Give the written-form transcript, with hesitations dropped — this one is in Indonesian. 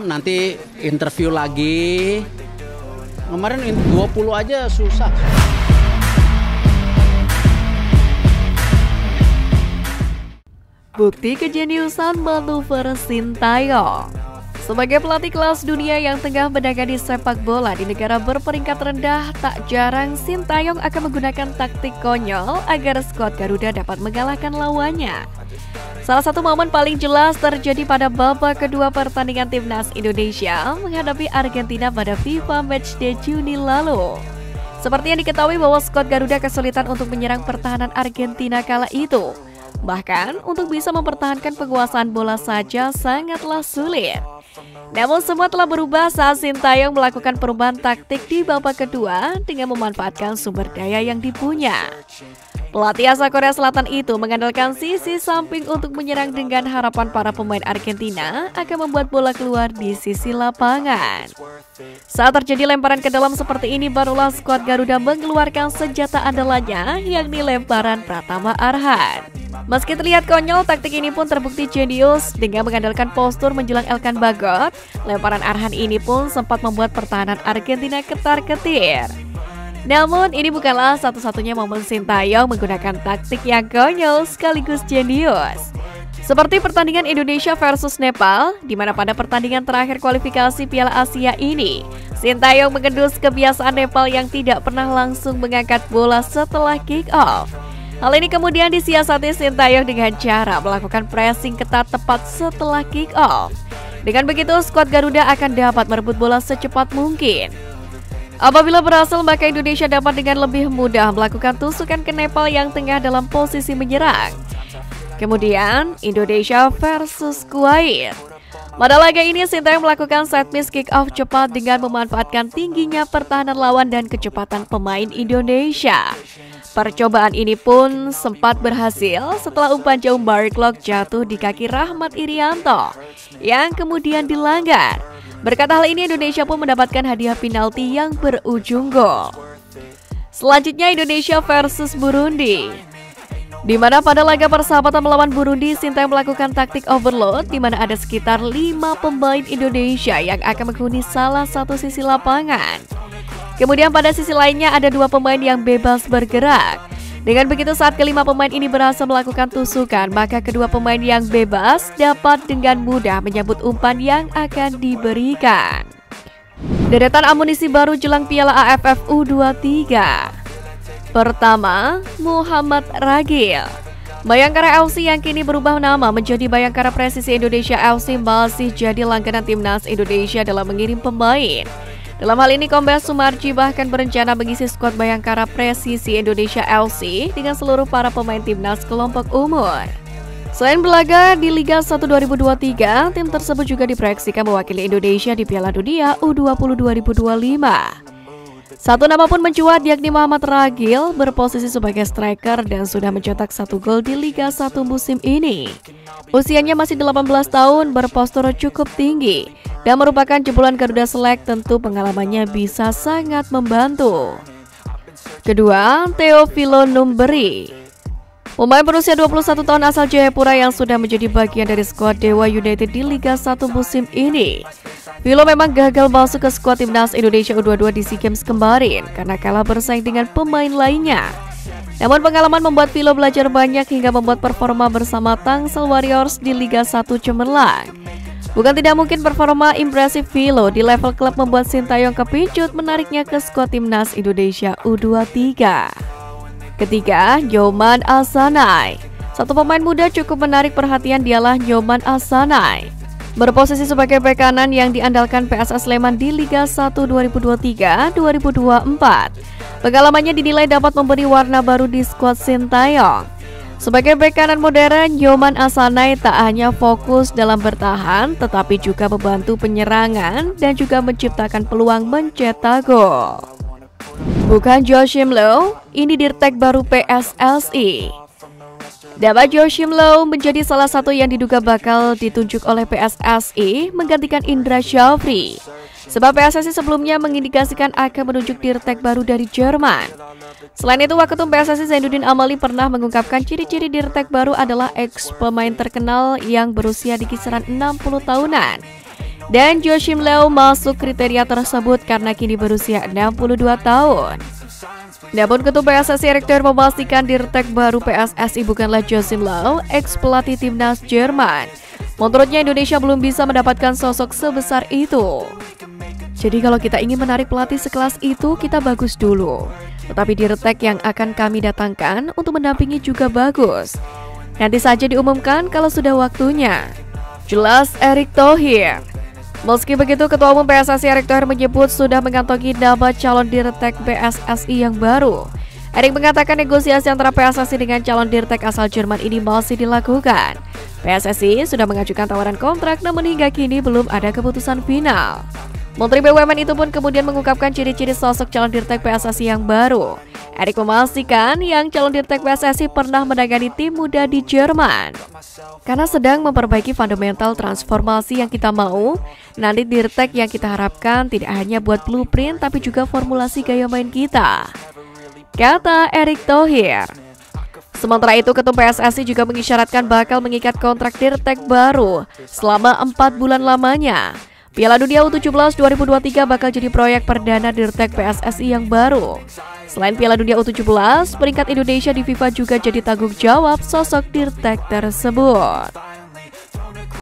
nanti interview lagi. Kemarin 20 aja susah. Bukti kejeniusan manuver Sintayong. Sebagai pelatih kelas dunia yang tengah menangani sepak bola di negara berperingkat rendah, tak jarang Sintayong akan menggunakan taktik konyol agar skuad Garuda dapat mengalahkan lawannya. Salah satu momen paling jelas terjadi pada babak kedua pertandingan timnas Indonesia menghadapi Argentina pada FIFA Matchday Juni lalu. Seperti yang diketahui bahwa skuad Garuda kesulitan untuk menyerang pertahanan Argentina kala itu. Bahkan untuk bisa mempertahankan penguasaan bola saja sangatlah sulit. Namun semua telah berubah saat Sintayong melakukan perubahan taktik di babak kedua dengan memanfaatkan sumber daya yang dipunya. Pelatih asal Korea Selatan itu mengandalkan sisi samping untuk menyerang dengan harapan para pemain Argentina akan membuat bola keluar di sisi lapangan. Saat terjadi lemparan ke dalam seperti ini, barulah skuad Garuda mengeluarkan senjata andalannya, yakni lemparan Pratama Arhan. Meski terlihat konyol, taktik ini pun terbukti jenius dengan mengandalkan postur menjelang Elkan Bagot. Lemparan Arhan ini pun sempat membuat pertahanan Argentina ketar-ketir. Namun ini bukanlah satu-satunya momen Sintayong menggunakan taktik yang konyol sekaligus jenius. Seperti pertandingan Indonesia versus Nepal, di mana pada pertandingan terakhir kualifikasi Piala Asia ini, Sintayong mengendus kebiasaan Nepal yang tidak pernah langsung mengangkat bola setelah kick off. Hal ini kemudian disiasati Sintayong dengan cara melakukan pressing ketat tepat setelah kick off. Dengan begitu, skuad Garuda akan dapat merebut bola secepat mungkin. Apabila berhasil, maka Indonesia dapat dengan lebih mudah melakukan tusukan ke Nepal yang tengah dalam posisi menyerang. Kemudian, Indonesia versus Kuwait. Pada laga ini, Sintayong melakukan set piece kick off cepat dengan memanfaatkan tingginya pertahanan lawan dan kecepatan pemain Indonesia. Percobaan ini pun sempat berhasil setelah umpan jauh Barclay jatuh di kaki Rahmat Irianto yang kemudian dilanggar. Berkat hal ini, Indonesia pun mendapatkan hadiah penalti yang berujung gol. Selanjutnya, Indonesia versus Burundi, di mana pada laga persahabatan melawan Burundi, Sintayong melakukan taktik overload di mana ada sekitar 5 pemain Indonesia yang akan menghuni salah satu sisi lapangan. Kemudian pada sisi lainnya ada 2 pemain yang bebas bergerak. Dengan begitu, saat kelima pemain ini berhasil melakukan tusukan, maka kedua pemain yang bebas dapat dengan mudah menyambut umpan yang akan diberikan. Deretan amunisi baru jelang Piala AFF U23. Pertama, Muhammad Ragil. Bayangkara FC yang kini berubah nama menjadi Bayangkara Presisi Indonesia FC masih jadi langganan timnas Indonesia dalam mengirim pemain. Dalam hal ini, Kombes Sumarji bahkan berencana mengisi skuad Bayangkara Presisi Indonesia FC dengan seluruh para pemain timnas kelompok umur. Selain berlaga di Liga 1 2023, tim tersebut juga diproyeksikan mewakili Indonesia di Piala Dunia U20 2025. Satu nama pun mencuat, yakni Muhammad Ragil, berposisi sebagai striker dan sudah mencetak 1 gol di Liga 1 musim ini. Usianya masih 18 tahun, berpostur cukup tinggi, dan merupakan jebolan Garuda Select. Tentu pengalamannya bisa sangat membantu. Kedua, Teofilo Numberi. Pemain berusia 21 tahun asal Jayapura yang sudah menjadi bagian dari skuad Dewa United di Liga 1 musim ini. Vilo memang gagal masuk ke skuad timnas Indonesia U22 di SEA Games kemarin karena kalah bersaing dengan pemain lainnya. Namun pengalaman membuat Vilo belajar banyak hingga membuat performa bersama Tangsel Warriors di Liga 1 cemerlang. Bukan tidak mungkin performa impresif Vilo di level klub membuat Sintayong kepincut menariknya ke skuad timnas Indonesia U23. Ketiga, Nyoman Asanay. Satu pemain muda cukup menarik perhatian, dialah Nyoman Asanay. Berposisi sebagai bek kanan yang diandalkan PSS Sleman di Liga 1 2023-2024. Pengalamannya dinilai dapat memberi warna baru di skuad Sintayong. Sebagai bek kanan modern, Nyoman Asanay tak hanya fokus dalam bertahan, tetapi juga membantu penyerangan dan juga menciptakan peluang mencetak gol. Bukan Joachim Low, ini dirtek baru PSSI. Nama Joachim Low menjadi salah satu yang diduga bakal ditunjuk oleh PSSI menggantikan Indra Syafri. Sebab PSSI sebelumnya mengindikasikan akan menunjuk dirtek baru dari Jerman. Selain itu, Waketum PSSI Zainuddin Amali pernah mengungkapkan ciri-ciri dirtek baru adalah ex pemain terkenal yang berusia di kisaran 60 tahunan. Dan Joachim Low masuk kriteria tersebut karena kini berusia 62 tahun. Namun Ketua PSSI Erick Thohir memastikan Dirtek baru PSSI bukanlah Joachim Low, ex-pelatih timnas Jerman. Menurutnya Indonesia belum bisa mendapatkan sosok sebesar itu. Jadi kalau kita ingin menarik pelatih sekelas itu, kita bagus dulu. Tetapi Dirtek yang akan kami datangkan untuk mendampingi juga bagus. Nanti saja diumumkan kalau sudah waktunya. Jelas Erick Thohir. Meski begitu, Ketua Umum PSSI Erick Thohir menyebut sudah mengantongi nama calon Dirtek PSSI yang baru. Erick mengatakan negosiasi antara PSSI dengan calon Dirtek asal Jerman ini masih dilakukan. PSSI sudah mengajukan tawaran kontrak, namun hingga kini belum ada keputusan final. Menteri BUMN itu pun kemudian mengungkapkan ciri-ciri sosok calon Dirtek PSSI yang baru. Erick memastikan yang calon Dirtek PSSI pernah menangani tim muda di Jerman. Karena sedang memperbaiki fundamental transformasi yang kita mau, nanti Dirtek yang kita harapkan tidak hanya buat blueprint tapi juga formulasi gaya main kita, kata Erick Thohir. Sementara itu, Ketum PSSI juga mengisyaratkan bakal mengikat kontrak Dirtek baru selama 4 bulan lamanya. Piala Dunia U17 2023 bakal jadi proyek perdana Dirtek PSSI yang baru. Selain Piala Dunia U17, peringkat Indonesia di FIFA juga jadi tanggung jawab sosok Dirtek tersebut.